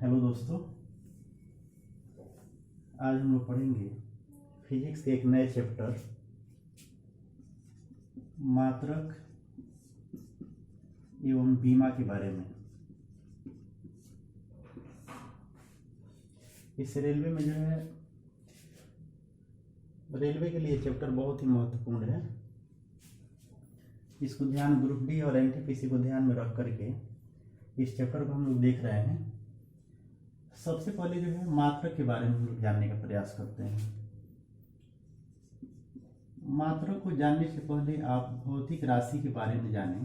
Hello दोस्तों, आज हम लोग पढ़ेंगे फिजिक्स के एक नए चैप्टर मात्रक एवं बीमा के बारे में। इस रेलवे में जो है रेलवे के लिए चैप्टर बहुत ही महत्वपूर्ण है। इसको ध्यान ग्रुप डी और एनटीपीसी को ध्यान में रख करके इस चैप्टर को हम लोग देख रहे हैं। सबसे पहले जो है मात्रक के बारे में हम लोग जानने का प्रयास करते हैं। मात्रक को जानने से पहले आप भौतिक राशि के बारे में जानें।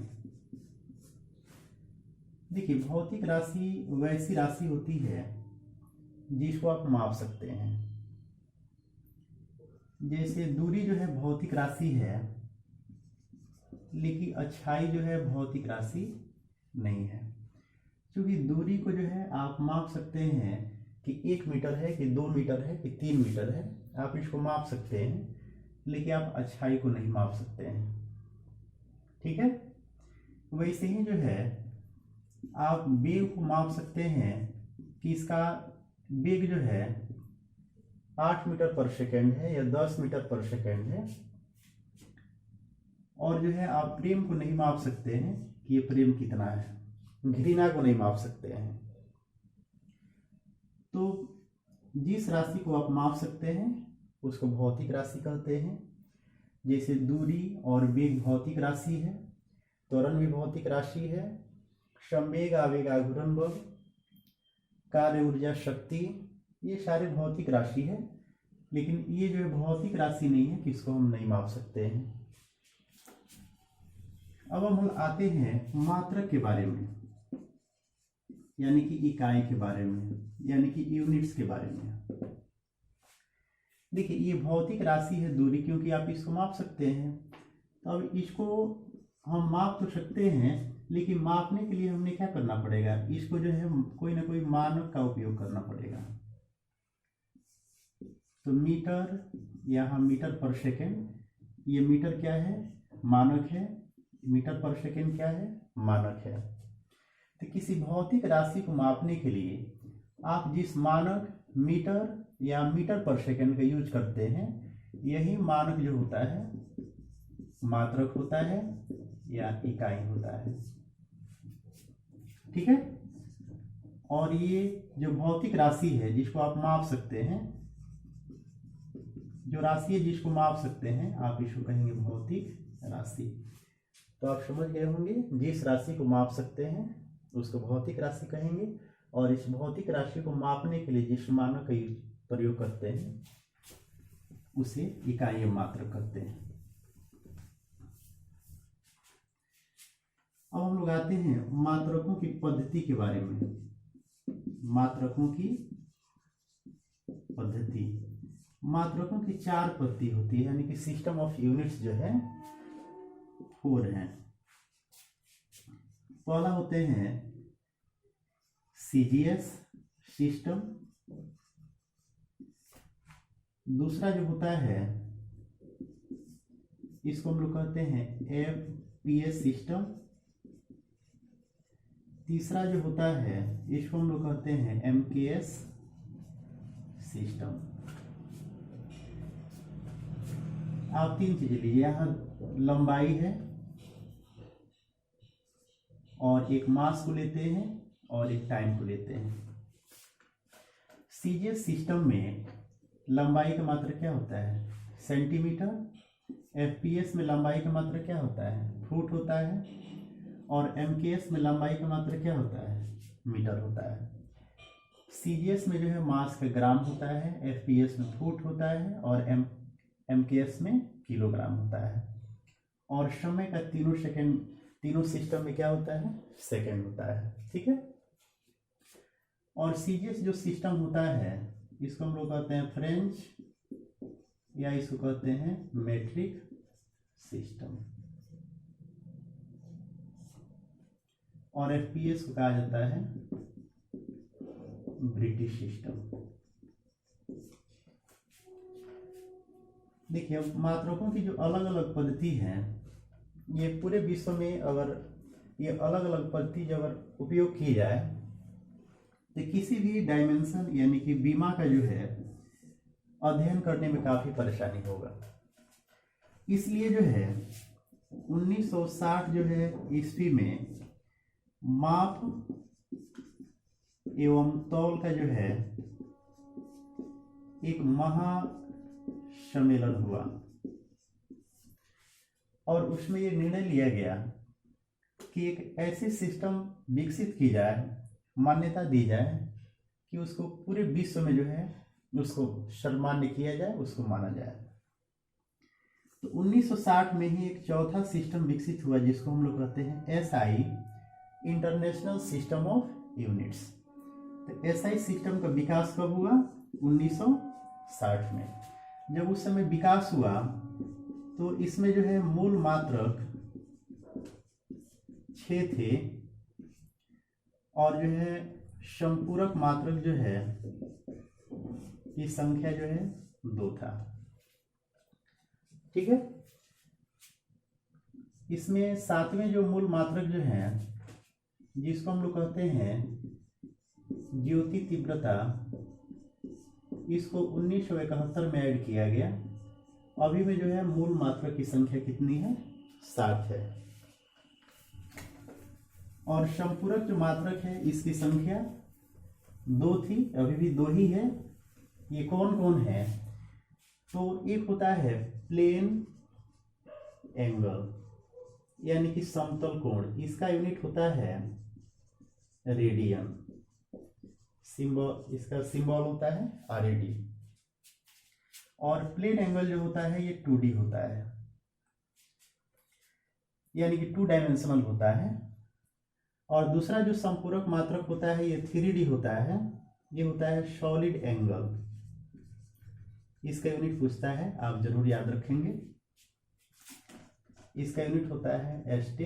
देखिए, भौतिक राशि वैसी राशि होती है जिसको आप माप सकते हैं। जैसे दूरी जो है भौतिक राशि है, लेकिन अच्छाई जो है भौतिक राशि नहीं है। क्योंकि दूरी को जो है आप माप सकते हैं कि 1 मीटर है कि 2 मीटर है कि 3 मीटर है, आप इसको माप सकते हैं, लेकिन आप अच्छाई को नहीं माप सकते हैं। ठीक है, वैसे ही जो है आप वेग को माप सकते हैं कि इसका वेग जो है 8 मीटर पर सेकेंड है या 10 मीटर पर सेकेंड है। और जो है आप प्रेम को नहीं माप सकते हैं कि ये प्रेम कितना है, घृणा को नहीं माप सकते हैं। तो जिस राशि को आप माप सकते हैं उसको भौतिक राशि कहते हैं। जैसे दूरी और वेग भौतिक राशि है, त्वरण भी भौतिक राशि है, संवेग आवेग आघूर्ण बल, कार्य ऊर्जा शक्ति, ये सारे भौतिक राशि है। लेकिन ये जो है भौतिक राशि नहीं है कि इसको हम नहीं माप सकते हैं। अब हम आते हैं मात्रक के बारे में, यानी कि इकाई के बारे में, यानी कि यूनिट्स के बारे में। देखिए, ये भौतिक राशि है दूरी, क्योंकि आप इसको माप सकते हैं। तो अब इसको हम माप तो सकते हैं, लेकिन मापने के लिए हमने क्या करना पड़ेगा, इसको जो है कोई ना कोई मानक का उपयोग करना पड़ेगा। तो मीटर, यहाँ मीटर पर सेकेंड, ये मीटर क्या है, मानक है। मीटर पर सेकेंड क्या है, मानक है। तो किसी भौतिक राशि को मापने के लिए आप जिस मानक मीटर या मीटर पर सेकेंड का यूज करते हैं, यही मानक जो होता है मात्रक होता है या इकाई होता है। ठीक है, और ये जो भौतिक राशि है जिसको आप माप सकते हैं, जो राशि है जिसको माप सकते हैं, आप इसको कहेंगे भौतिक राशि। तो आप समझ गए होंगे, जिस राशि को माप सकते हैं उसको भौतिक राशि कहेंगे, और इस भौतिक राशि को मापने के लिए जिस मानक का प्रयोग करते हैं उसे इकाई या मात्रक कहते हैं। अब हम लोग आते हैं मात्रकों की पद्धति के बारे में। मात्रकों की पद्धति, मात्रकों की 4 पद्धति होती है, यानी कि सिस्टम ऑफ यूनिट्स जो है 4 हैं। पहला होते हैं सीजीएस सिस्टम, दूसरा जो होता है इसको हम लोग कहते हैं एफपीएस सिस्टम, तीसरा जो होता है इसको हम लोग कहते हैं एमकेएस सिस्टम। आप 3 चीजें लीजिए, यहाँ लंबाई है और एक मास को लेते हैं और एक टाइम को लेते हैं। सीजीएस सिस्टम में लंबाई का मात्रक क्या होता है, सेंटीमीटर। एफपीएस में लंबाई का मात्रक क्या होता है, फुट होता है। और एमकेएस में लंबाई का मात्रक क्या होता है, मीटर होता है। सीजीएस में जो है मास का ग्राम होता है, एफपीएस में फुट होता है, और एमकेएस में किलोग्राम होता है। और समय का तीनों सिस्टम में क्या होता है, सेकंड होता है। ठीक है, और सीजीएस जो सिस्टम होता है इसको हम लोग कहते हैं फ्रेंच, या इसको कहते हैं मेट्रिक सिस्टम। और एफपीएस को कहा जाता है ब्रिटिश सिस्टम। देखिए, अब मात्रकों की जो अलग अलग पद्धति है, ये पूरे विश्व में अगर ये अलग अलग पद्धति जब अगर उपयोग की जाए तो किसी भी डायमेंशन यानी कि बीमा का जो है अध्ययन करने में काफी परेशानी होगा। इसलिए जो है 1960 जो है ईस्वी में माप एवं तौल का जो है एक महासम्मेलन हुआ और उसमें ये निर्णय लिया गया कि एक ऐसी सिस्टम विकसित की जाए, मान्यता दी जाए कि उसको पूरे विश्व में जो है उसको सम्मान्य किया जाए, उसको माना जाए। तो 1960 में ही एक चौथा सिस्टम विकसित हुआ जिसको हम लोग कहते हैं SI, international system of units. तो SI सिस्टम का विकास कब हुआ? 1960 में। जब उस समय विकास हुआ तो इसमें जो है मूल मात्रक 6 थे और जो है संपूरक मात्रक जो है की संख्या जो है 2 था। ठीक है। इसमें 7वें जो मूल मात्रक जो है जिसको हम लोग कहते हैं ज्योति तीव्रता, इसको 1971 में ऐड किया गया। अभी में जो है मूल मात्रक की संख्या कितनी है? 7 है। और संपूरक जो मात्रक है इसकी संख्या 2 थी, अभी भी 2 ही है। ये कौन कौन है? तो एक होता है प्लेन एंगल यानी कि समतल कोण, इसका यूनिट होता है रेडियन, सिंबल इसका सिंबल होता है RAD। और प्लेन एंगल जो होता है ये 2D होता है यानी कि 2 डायमेंशनल होता है। और दूसरा जो संपूरक मात्रक होता है ये 3D होता है, ये होता है सॉलिड एंगल। इसका यूनिट पूछता है, आप जरूर याद रखेंगे। इसका यूनिट होता है ST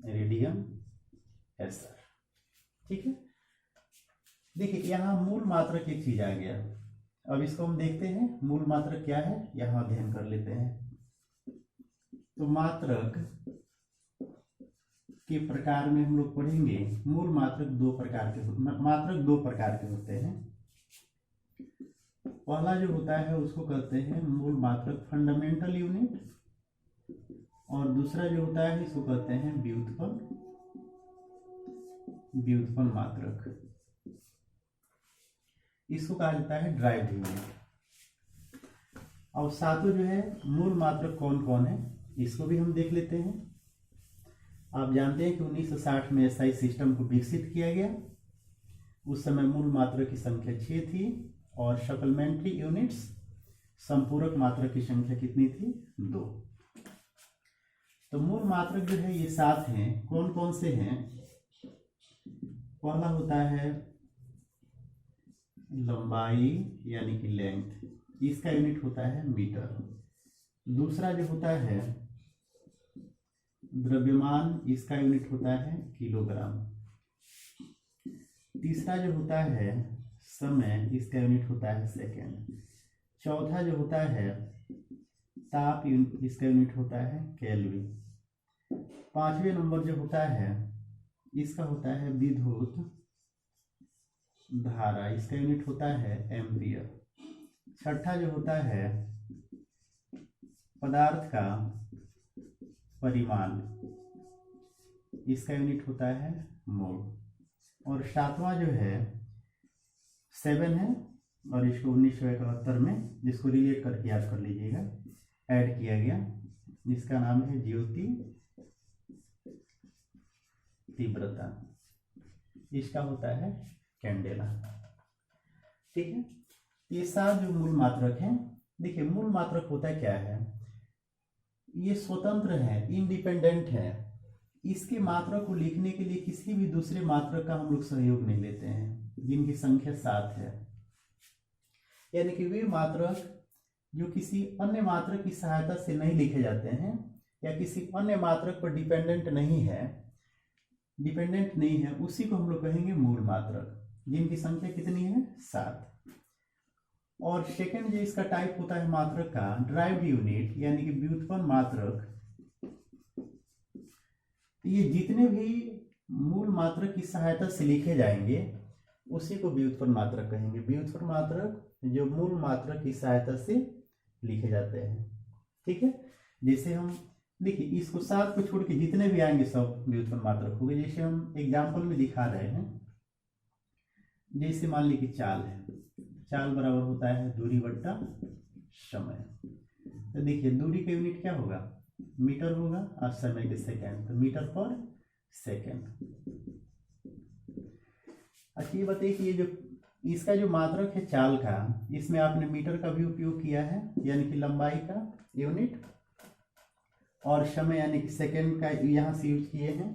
रेडियन SR। ठीक है। देखिए यहाँ मूल मात्रक एक चीज आ गया। अब इसको हम देखते हैं मूल मात्रक क्या है, यहाँ अध्ययन कर लेते हैं। तो मात्रक के प्रकार में हम लोग पढ़ेंगे। मूल मात्रक 2 प्रकार के होते हैं। पहला जो होता है उसको कहते हैं मूल मात्रक फंडामेंटल यूनिट, और दूसरा जो होता है इसको कहते हैं व्युत्पन्न मात्रक। इसको कहा जाता है ड्राइव्ड यूनिट। और सातों जो है मूल मात्रक कौन कौन है इसको भी हम देख लेते हैं। आप जानते हैं कि 1960 में SI सिस्टम को विकसित किया गया। उस समय मूल मात्रक की संख्या 6 थी और सप्लीमेंट्री यूनिट्स संपूरक मात्रक की संख्या कितनी थी? 2। तो मूल मात्रक जो है ये 7 हैं। कौन कौन से हैं? पहला होता है लंबाई यानी कि लेंथ, इसका यूनिट होता है मीटर। दूसरा जो होता है द्रव्यमान, इसका यूनिट होता है किलोग्राम। तीसरा जो होता है समय, इसका यूनिट होता है सेकेंड। चौथा जो होता है ताप, इसका यूनिट होता है केल्विन। 5वें नंबर जो होता है इसका होता है विद्युत धारा, इसका यूनिट होता है एम्पियर। छठा जो होता है पदार्थ का परिमाण, इसका यूनिट होता है मोल। और 7वां जो है 7 है और इसको 1971 में, जिसको रिलेट करके याद कर लीजिएगा, ऐड किया गया। इसका नाम है ज्योति तीव्रता, इसका होता है कैंडेला। ठीक है। ये 7 जो मूल मात्रक हैं। देखिए मूल मात्रक होता क्या है, ये स्वतंत्र है, इंडिपेंडेंट है। इसके मात्रक को लिखने के लिए किसी भी दूसरे मात्रक का हम लोग सहयोग नहीं लेते हैं, जिनकी संख्या 7 है। यानी कि वे मात्रक जो किसी अन्य मात्रक की सहायता से नहीं लिखे जाते हैं या किसी अन्य मात्रक पर डिपेंडेंट नहीं है, उसी को हम लोग कहेंगे मूल मात्रक, जिनकी संख्या कितनी है? 7। और सेकंड जो इसका टाइप होता है मात्रक का, ड्राइव्ड यूनिट यानी कि व्युत्पन्न मात्रक। ये जितने भी मूल मात्रक की सहायता से लिखे जाएंगे उसी को व्युत्पन्न मात्रक कहेंगे। व्युत्पन्न मात्रक जो मूल मात्रक की सहायता से लिखे जाते हैं। ठीक है, जैसे हम देखिए इसको 7 को छोड़ के जितने भी आएंगे सब व्युत्पन्न मात्रक होंगे। जैसे हम एग्जाम्पल में दिखा रहे हैं, जैसे मान ली कि चाल है, चाल बराबर होता है दूरी बट्टा समय। तो देखिए दूरी का यूनिट क्या होगा, मीटर होगा, और समय के सेकेंड, तो मीटर पर सेकेंड। अच्छा ये बताइए कि ये जो इसका जो मात्रक है चाल का, इसमें आपने मीटर का भी उपयोग किया है, यानी कि लंबाई का यूनिट, और समय यानी कि सेकेंड का यहाँ से यूज किए हैं,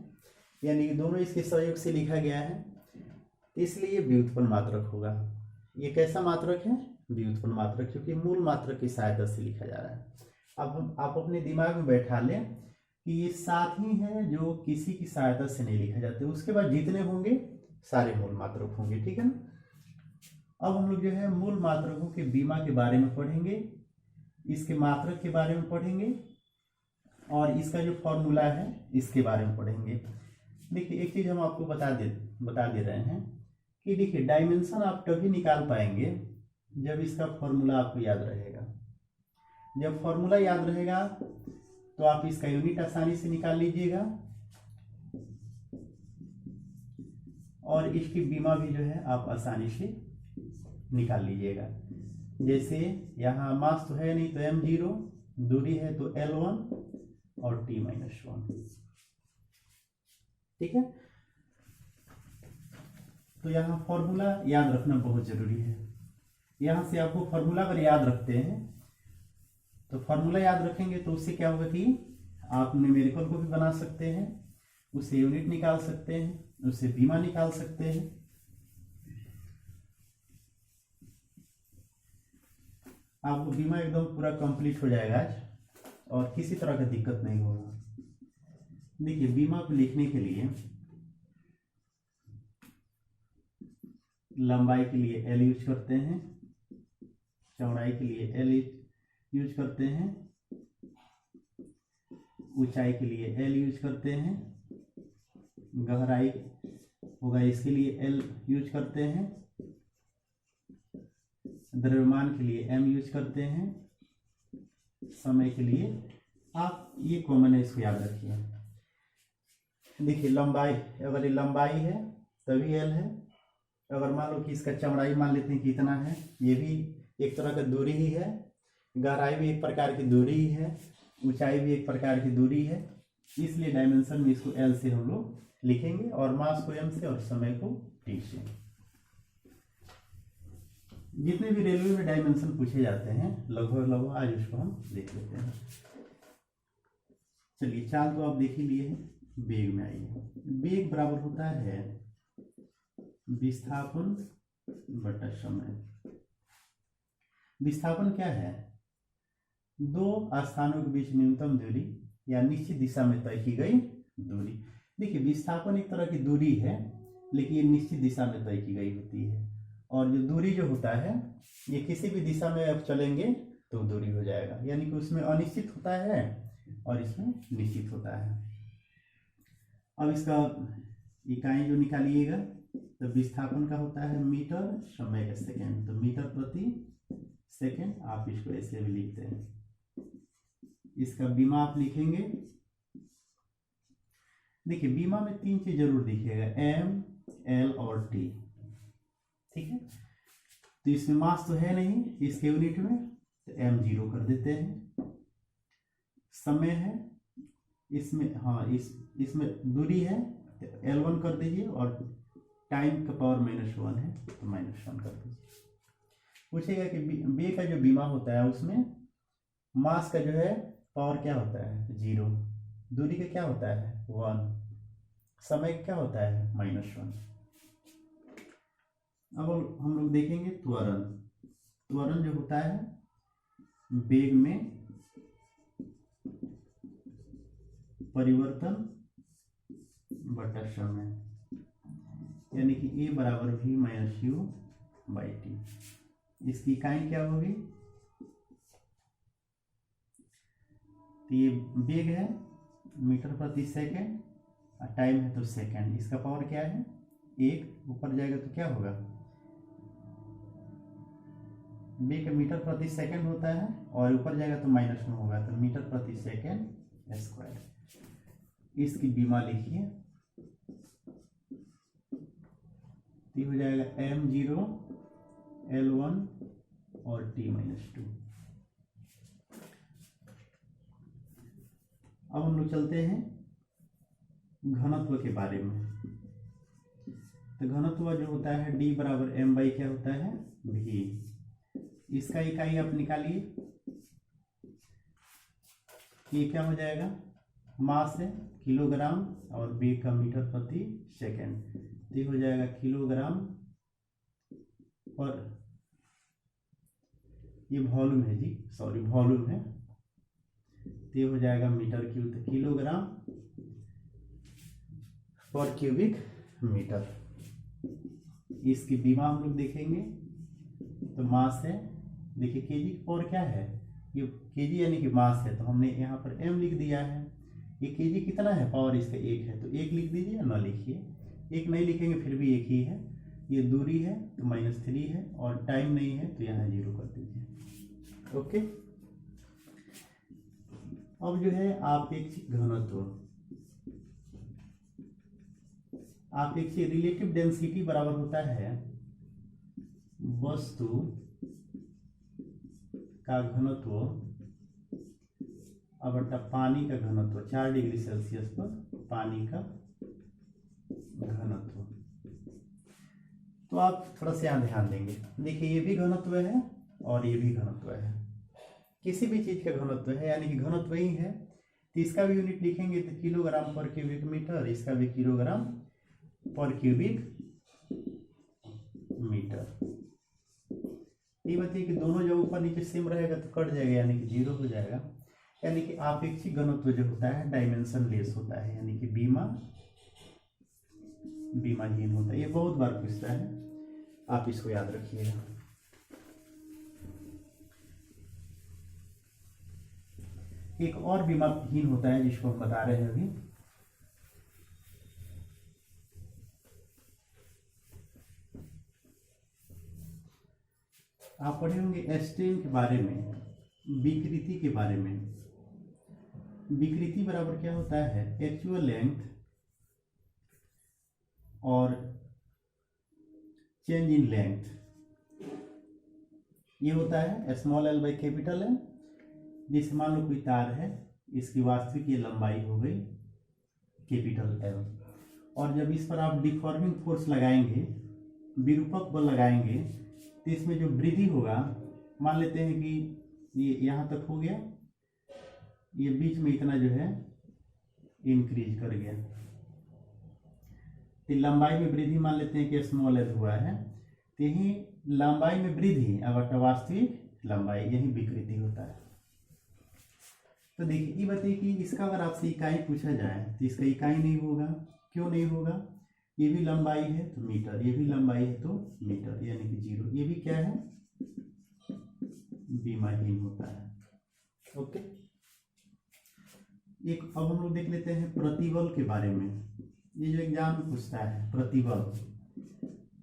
यानी कि दोनों इसके सहयोग से लिखा गया है, इसलिए व्युत्पन्न मात्रक होगा। ये कैसा मात्रक है, व्युत्पन्न मात्रक, क्योंकि मूल मात्रक की सहायता से लिखा जा रहा है। अब हम आप अपने दिमाग में बैठा लें कि ये 7 ही है जो किसी की सहायता से नहीं लिखा जाते, उसके बाद जितने होंगे सारे मूल मात्रक होंगे। ठीक है ना। अब हम लोग जो है मूल मात्रकों के बीमा के बारे में पढ़ेंगे, इसके मात्रक के बारे में पढ़ेंगे, और इसका जो फॉर्मूला है इसके बारे में पढ़ेंगे। देखिए एक चीज हम आपको बता दे रहे हैं कि देखिए डायमेंशन आप तभी निकाल पाएंगे जब इसका फॉर्मूला आपको याद रहेगा। जब फॉर्मूला याद रहेगा तो आप इसका यूनिट आसानी से निकाल लीजिएगा, और इसकी बीमा भी जो है आप आसानी से निकाल लीजिएगा। जैसे यहाँ मास तो है नहीं तो m0, दूरी है तो L1 और t-1। ठीक है, तो यहाँ फॉर्मूला याद रखना बहुत जरूरी है। यहाँ से आपको फॉर्मूला अगर याद रखते हैं तो फॉर्मूला याद रखेंगे तो उससे क्या होगा कि आप न्यूमेरिकल को भी बना सकते हैं, उससे यूनिट निकाल सकते हैं, उससे बीमा निकाल सकते हैं। आपको बीमा एकदम पूरा कंप्लीट हो जाएगा आज, और किसी तरह का दिक्कत नहीं होगा। देखिए बीमा को लिखने के लिए लंबाई के लिए L यूज करते हैं, चौड़ाई के लिए L यूज करते हैं, ऊंचाई के लिए L यूज करते हैं, गहराई होगा इसके लिए L यूज करते हैं, द्रव्यमान के लिए M यूज करते हैं, समय के लिए आप ये कॉमन है, इसको याद रखिए। देखिए लंबाई, अगर ये लंबाई है तभी L है। अगर मान लो कि इसका चौड़ाई मान लेते हैं कितना है, ये भी एक तरह का दूरी ही है, गहराई भी एक प्रकार की दूरी ही है, ऊंचाई भी एक प्रकार की दूरी है, इसलिए डायमेंशन में इसको L से हम लोग लिखेंगे, और मास को M से और समय को T से। जितने भी रेलवे में डायमेंशन पूछे जाते हैं लगभग आज उसको हम देख लेते हैं। चलिए चाल तो आप देख ही लिए हैं, वेग में आइए। वेग बराबर होता है विस्थापन बटा समय। विस्थापन क्या है, दो स्थानों के बीच न्यूनतम दूरी या निश्चित दिशा में तय की गई दूरी। देखिए विस्थापन एक तरह की दूरी है, लेकिन ये निश्चित दिशा में तय की गई होती है, और जो दूरी जो होता है ये किसी भी दिशा में आप चलेंगे तो दूरी हो जाएगा, यानी कि उसमें अनिश्चित होता है और इसमें निश्चित होता है। अब इसका इकाई जो निकालिएगा तो विस्थापन का होता है मीटर, समय का सेकेंड, तो मीटर प्रति सेकेंड आप इसको ऐसे भी लिखते हैं। इसका बीमा आप लिखेंगे, देखिए बीमा में 3 चीज जरूर दिखेगा, M, L और T। ठीक है, तो इसमें मास तो है नहीं इसके यूनिट में, तो M0 कर देते हैं। समय है इसमें, हाँ इसमें दूरी है तो L1 कर दीजिए, और टाइम का पावर -1 है तो -1 कर दीजिए। पूछेगा कि बे का जो बीमा होता है उसमें मास का जो है पावर क्या होता है 0, दूरी का क्या होता है 1, समय का क्या होता है -1। अब हम लोग देखेंगे त्वरण। त्वरण जो होता है वेग में परिवर्तन बटा समय, यानी कि A बराबर V minus U by T. इसकी इकाई क्या होगी, तो ये वेग है मीटर प्रति सेकेंड, और टाइम है तो सेकेंड, इसका पावर क्या है 1 ऊपर जाएगा तो क्या होगा, बी का मीटर प्रति सेकंड होता है और ऊपर जाएगा तो माइनस में होगा, तो मीटर प्रति सेकंड स्क्वायर। इसकी बीमा लिखिए, तो हो जाएगा m0 L1 और t-2। अब हम लोग चलते हैं घनत्व के बारे में। तो घनत्व जो होता है d बराबर m बाई क्या होता है, v। इसका इकाई आप निकालिए, ये क्या हो जाएगा, मास है किलोग्राम और वेग का मीटर प्रति सेकंड, तो ये हो जाएगा किलोग्राम पर, ये वॉल्यूम है जी, सॉरी वॉल्यूम है, तो ये हो जाएगा मीटर क्यूब, तो किलोग्राम पर क्यूबिक मीटर। इसकी बीमा हम लोग देखेंगे, तो मास है, देखिए केजी पर क्या है, ये केजी यानी कि मास है, तो हमने यहाँ पर m लिख दिया है। ये केजी कितना है, पावर इसका 1 है, तो 1 लिख दीजिए, ना लिखिए, 1 नहीं लिखेंगे फिर भी 1 ही है। ये दूरी है तो -3 है, और टाइम नहीं है तो यहाँ 0 कर दीजिए। ओके, अब जो है आपेक्षिक घनत्व, आपेक्षिक रिलेटिव डेंसिटी बराबर होता है वस्तु का घनत्व बटा पानी का घनत्व, 4 डिग्री सेल्सियस पर पानी का घनत्व। तो आप थोड़ा सा यहाँ ध्यान देंगे, देखिए ये भी घनत्व है और ये भी घनत्व है, किसी भी चीज का घनत्व है यानी कि घनत्व ही है, तो इसका भी यूनिट लिखेंगे तो किलोग्राम पर क्यूबिक मीटर, इसका भी किलोग्राम पर क्यूबिक मीटर। ये बताइए कि दोनों जब ऊपर नीचे सेम रहेगा तो कट जाएगा, यानी कि 0 हो जाएगा। यानी कि आपेक्षिक घनत्व जो होता है डायमेंशन लेस होता है, यानी कि बीमाहीन होता है। ये बहुत बार पूछता है, आप इसको याद रखिएगा। एक और बीमाहीन होता है जिसको हम बता रहे हैं अभी, आप पढ़े होंगे एस्टेन के बारे में, विकृति के बारे में। विकृति बराबर क्या होता है, एक्चुअल लेंथ और चेंज इन लेंथ। ये होता है small L by capital L. जैसे मान लो कोई तार है, इसकी वास्तविक ये लंबाई हो गई कैपिटल एल, और जब इस पर आप डिफॉर्मिंग फोर्स लगाएंगे, विरूपक बल लगाएंगे, तो इसमें जो वृद्धि होगा, मान लेते हैं कि ये यहाँ तक हो गया, ये बीच में इतना जो है इंक्रीज कर गया, तो लंबाई में वृद्धि मान लेते हैं कि स्मॉल एल हुआ है, तो यही लंबाई में वृद्धि अब वास्तविक लंबाई, यही विकृति होता है। तो देखिए ये बताइए कि इसका अगर आपसे इकाई पूछा जाए तो इसका इकाई नहीं होगा, क्यों नहीं होगा, ये भी लंबाई है तो मीटर, ये भी लंबाई है तो मीटर, यानी कि 0। ये भी क्या है, बीमाहीन होता है। ओके, एक अब हम लोग देख लेते हैं प्रतिबल के बारे में। ये जो एग्जाम में पूछता है प्रतिबल,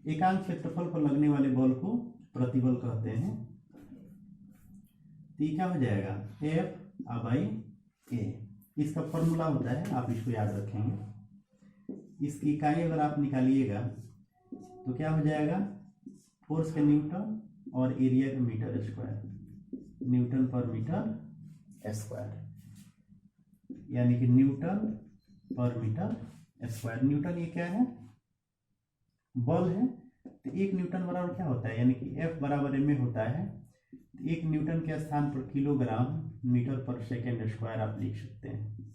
एकांक क्षेत्रफल पर लगने वाले बल को प्रतिबल कहते हैं। तो ये क्या हो जाएगा, F बाई A। इसका फॉर्मूला होता है, आप इसको याद रखेंगे। इसकी इकाई अगर आप निकालिएगा तो क्या हो जाएगा, फोर्स का न्यूटन और एरिया का मीटर स्क्वायर, न्यूटन पर मीटर स्क्वायर, यानी कि न्यूटन पर मीटर स्क्वायर। न्यूटन ये क्या है, बल है, तो 1 न्यूटन बराबर क्या होता है, यानी कि F बराबर ma होता है। 1 न्यूटन के स्थान पर किलोग्राम मीटर पर सेकेंड स्क्वायर आप लिख सकते हैं,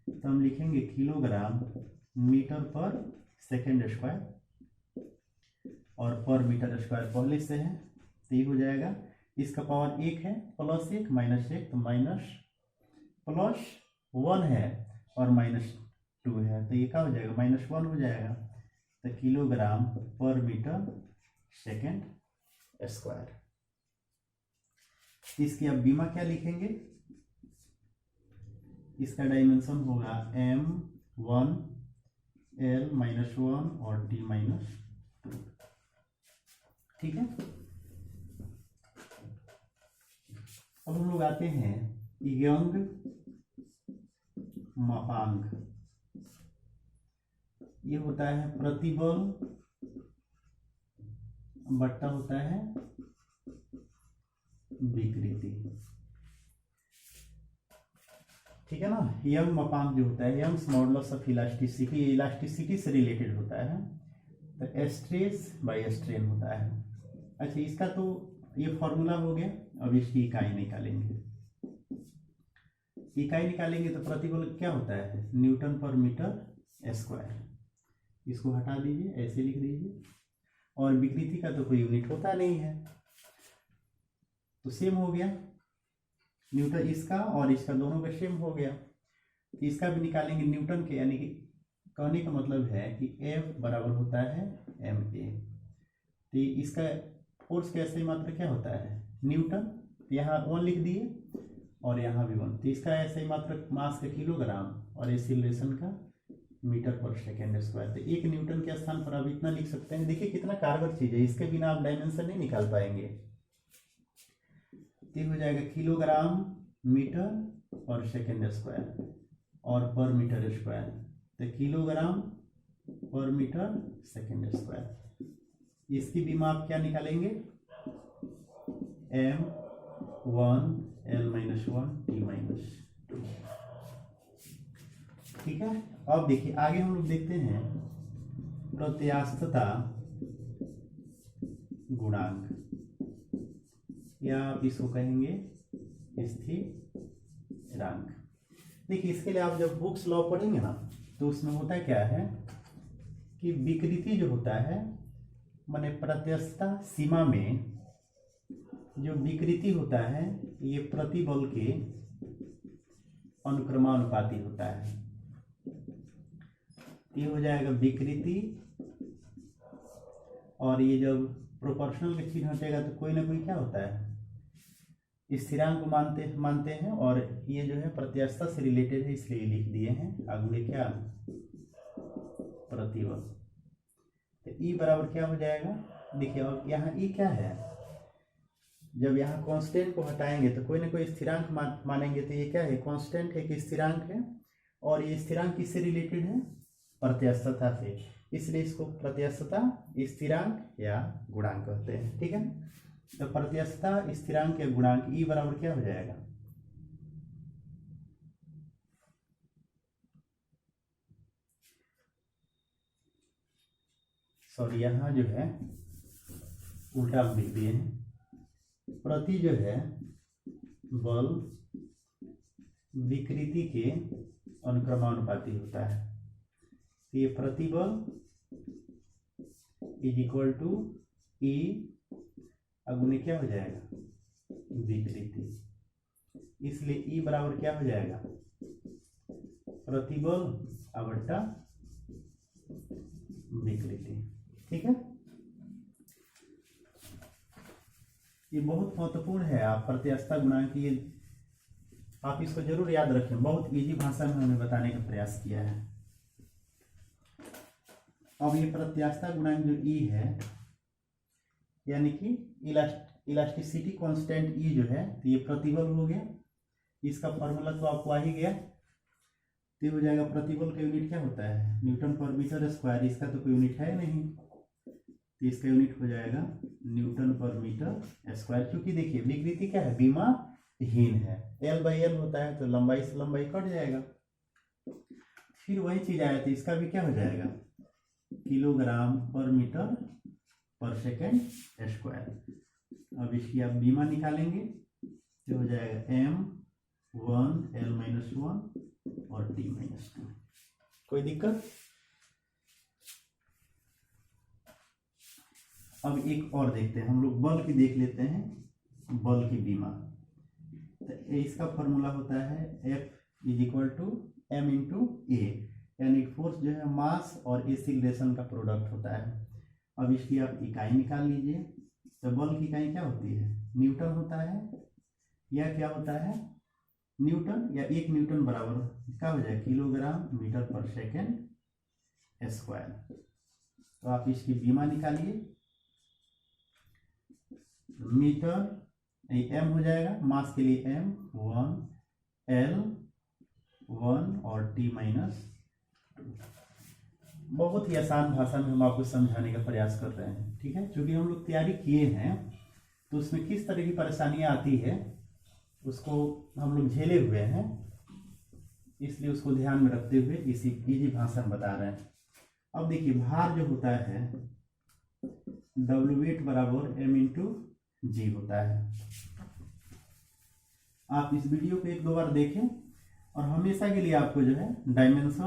तो हम लिखेंगे किलोग्राम मीटर पर सेकेंड स्क्वायर, और पर मीटर स्क्वायर पहले से है, तो ये हो जाएगा, इसका पावर 1 है, +1 -1, तो +1 है और -2 है, तो ये क्या हो जाएगा, -1 हो जाएगा। तो किलोग्राम पर मीटर सेकेंड स्क्वायर। इसकी अब बीमा क्या लिखेंगे, इसका डायमेंशन होगा m1 L-1 और T-2। ठीक है। अब हम लोग आते हैं यंग मापांक। ये होता है प्रतिबल बट्टा होता है विकृति। ठीक है ना। यंग मापांक जो होता है, Young's modulus of elasticity, elasticity से रिलेटेड होता है। तो स्ट्रेस बाय स्ट्रेन होता है। अच्छा, इसका तो ये फॉर्मूला हो गया। अब इसकी इकाई निकालेंगे। इकाई निकालेंगे तो प्रतिबल क्या होता है, न्यूटन पर मीटर स्क्वायर। इसको हटा दीजिए, ऐसे लिख दीजिए। और विकृति का तो कोई यूनिट होता नहीं है, तो सेम हो गया। न्यूटन इसका और इसका दोनों का सेम हो गया। तो इसका भी निकालेंगे न्यूटन के, यानी कि कहने का मतलब है कि F बराबर होता है ma। तो इसका फोर्स का SI मात्रा क्या होता है, न्यूटन। यहाँ 1 लिख दिए और यहाँ भी 1। तो इसका SI मात्रा मास का किलोग्राम और एक्सीलरेशन का मीटर पर सेकेंड स्क्वायर। तो 1 न्यूटन के स्थान पर आप इतना लिख सकते हैं। देखिए कितना कारगर चीज है, इसके बिना आप डायमेंशन नहीं निकाल पाएंगे। तो हो जाएगा किलोग्राम मीटर पर सेकेंड स्क्वायर और पर मीटर स्क्वायर। तो किलोग्राम पर मीटर सेकेंड स्क्वायर। इसकी भी माप क्या निकालेंगे, m1 L-1 T-2। ठीक है। अब देखिए आगे हम लोग देखते हैं प्रत्यास्थता गुणांक, या आप इसको कहेंगे स्थिरांक। देखिए इसके लिए आप जब बुक्स लॉ पढ़ेंगे ना, तो उसमें होता क्या है कि विकृति जो होता है, माने प्रत्यस्थता सीमा में जो विकृति होता है, ये प्रतिबल के अनुक्रमानुपाती होता है। ये हो जाएगा विकृति, और ये जब प्रोपोर्शनल का चिन्ह हटेगा तो कोई ना कोई क्या होता है, स्थिरांक को मानते हैं। और ये जो है प्रत्यास्थता से रिलेटेड है, इसलिए लिख दिए हैं आगे क्या, प्रतिबल। तो E बराबर क्या हो जाएगा, देखिए अब यहाँ E क्या है, जब यहाँ कांस्टेंट को हटाएंगे तो कोई ना कोई स्थिरांक मानेंगे। तो ये क्या है, कांस्टेंट है कि स्थिरांक है। और ये स्थिरांक किससे रिलेटेड है, प्रत्यास्थता से, इसलिए इसको प्रत्यास्थता स्थिरांक या गुणांक कहते हैं। ठीक है। तो प्रत्यास्थता स्थिरांक या गुणांक E बराबर क्या हो जाएगा, सॉरी यहाँ जो है उल्टा लिख दिए हैं। प्रति जो है बल विकृति के अनुक्रमानुपाती होता है। ये प्रतिबल इज इक्वल टू E अगुने क्या हो जाएगा, विकृति। इसलिए E बराबर क्या हो जाएगा, प्रतिबल बट्टा विकृति। ठीक है। ये बहुत महत्वपूर्ण है। आप प्रत्यास्थता गुणांक, ये आप इसको जरूर याद रखें। बहुत इजी भाषा में हमने बताने का प्रयास किया है। अब ये प्रत्यास्थता गुणांक जो E है, यानी कि इलास्टिसिटी कांस्टेंट E जो है, तो ये प्रतिबल हो गया। इसका फॉर्मूला तो आपको आ ही गया। तो हो जाएगा प्रतिबल का यूनिट क्या होता है, न्यूटन पर मीटर स्क्वायर। इसका तो कोई यूनिट है नहीं, तो इसका यूनिट हो जाएगा न्यूटन पर मीटर स्क्वायर। क्योंकि देखिए विकृति क्या है, विमाहीन है। L/L होता है, तो लंबाई से लंबाई कट जाएगा। फिर वही चीज आया, तो इसका भी क्या हो जाएगा, किलोग्राम पर मीटर पर सेकेंड स्क्वायर। अब इसकी आप बीमा निकालेंगे तो हो जाएगा m1 L-1 और T-2। कोई दिक्कत। अब एक और देखते हैं हम लोग, बल की देख लेते हैं, बल की बीमा। तो इसका फॉर्मूला होता है F is equal to m into a, यानी फोर्स जो है मास और एक्सीलरेशन का प्रोडक्ट होता है। अब इसकी आप इकाई निकाल लीजिए। तो बल की इकाई क्या होती है, न्यूटन होता है, या क्या होता है न्यूटन, या 1 न्यूटन बराबर क्या हो जाए, किलोग्राम मीटर पर सेकेंड स्क्वायर। तो आप इसकी बीमा निकालिए, मीटर एम हो जाएगा, मास के लिए m 1 L 1 और t माइनस 2। बहुत ही आसान भाषा में हम आपको समझाने का प्रयास कर रहे हैं, ठीक है। क्योंकि हम लोग तैयारी किए हैं तो उसमें किस तरह की परेशानियां आती है उसको हम लोग झेले हुए हैं, इसलिए उसको ध्यान में रखते हुए इसी इजी भाषा में बता रहे हैं। अब देखिए भार जो होता है W वेट बराबर m इंटू जी होता है। आप इस वीडियो को 1-2 बार देखें और हमेशा के लिए आपको जो है डायमेंशन